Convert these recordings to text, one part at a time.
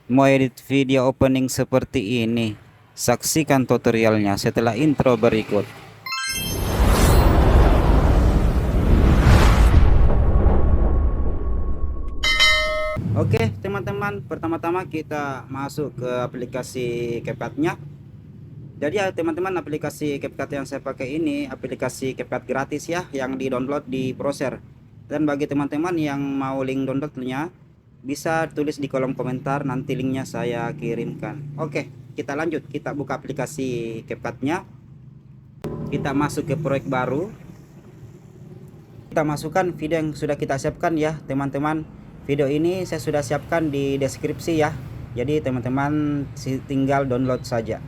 Mau edit video opening seperti ini? Saksikan tutorialnya setelah intro berikut. Oke teman-teman, pertama-tama kita masuk ke aplikasi CapCut-nya. Jadi ya teman-teman, aplikasi CapCut yang saya pakai ini aplikasi CapCut gratis ya, yang di-download di browser. Dan bagi teman-teman yang mau link downloadnya, bisa tulis di kolom komentar, nanti linknya saya kirimkan. Oke, kita lanjut. Kita buka aplikasi CapCut-nya. Kita masuk ke proyek baru. Kita masukkan video yang sudah kita siapkan ya teman-teman. Video ini saya sudah siapkan di deskripsi ya. Jadi teman-teman tinggal download saja.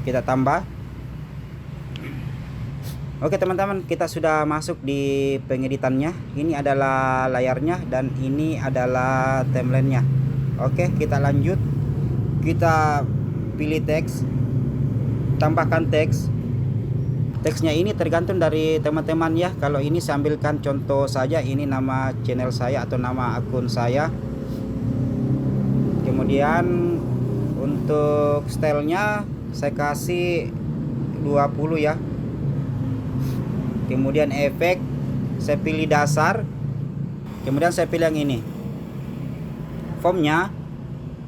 Kita tambah. Oke teman-teman, kita sudah masuk di pengeditannya. Ini adalah layarnya dan ini adalah timelinenya. Oke, kita lanjut. Kita pilih teks, tambahkan teks. Teksnya ini tergantung dari teman-teman ya. Kalau ini saya ambilkan contoh saja, ini nama channel saya atau nama akun saya. Kemudian untuk stylenya saya kasih 20 ya. Kemudian efek saya pilih dasar. Kemudian saya pilih yang ini. Fontnya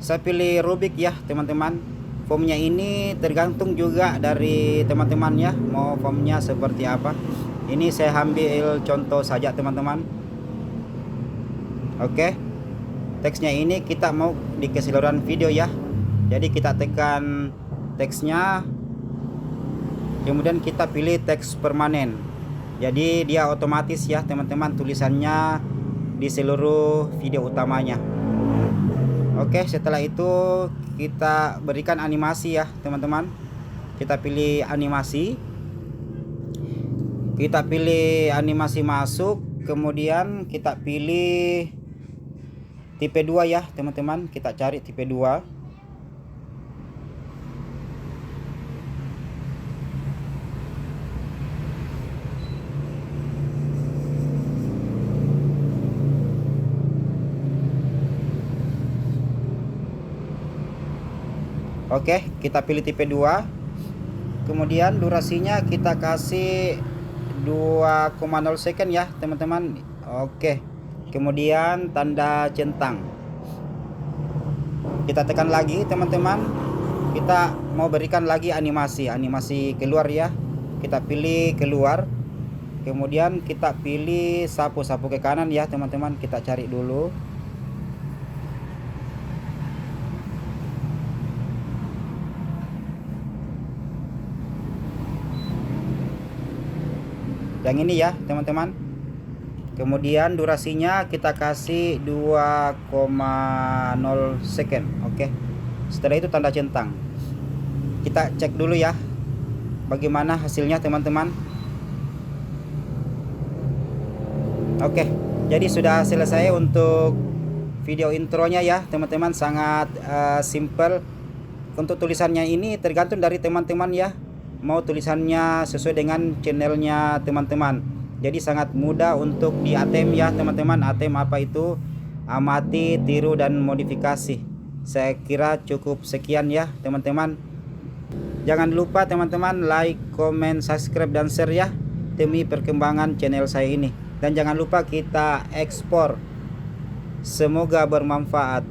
saya pilih Rubik ya teman-teman. Fontnya ini tergantung juga dari teman-teman ya, mau fontnya seperti apa. Ini saya ambil contoh saja teman-teman. Oke, teksnya ini kita mau di keseluruhan video ya. Jadi kita tekan teksnya, kemudian kita pilih teks permanen. Jadi dia otomatis ya teman-teman, tulisannya di seluruh video utamanya. Oke, setelah itu kita berikan animasi ya teman-teman. Kita pilih animasi. Kita pilih animasi masuk, kemudian kita pilih tipe 2 ya teman-teman. Kita cari tipe 2. Oke, kita pilih tipe 2. Kemudian durasinya kita kasih 2,0 second ya teman-teman. Oke. Kemudian tanda centang. Kita tekan lagi teman-teman. Kita mau berikan lagi animasi keluar ya. Kita pilih keluar. Kemudian kita pilih sapu-sapu ke kanan ya teman-teman. Kita cari dulu. Yang ini ya teman-teman. Kemudian durasinya kita kasih 2,0 second. Oke. Setelah itu tanda centang. Kita cek dulu ya bagaimana hasilnya teman-teman. Oke, jadi sudah selesai untuk video intronya ya teman-teman. Sangat simple. Untuk tulisannya ini tergantung dari teman-teman ya, mau tulisannya sesuai dengan channelnya teman-teman. Jadi sangat mudah untuk di ATM ya teman-teman. ATM apa itu? Amati, tiru, dan modifikasi. Saya kira cukup sekian ya teman-teman. Jangan lupa teman-teman like, comment, subscribe, dan share ya, demi perkembangan channel saya ini. Dan jangan lupa kita ekspor. Semoga bermanfaat.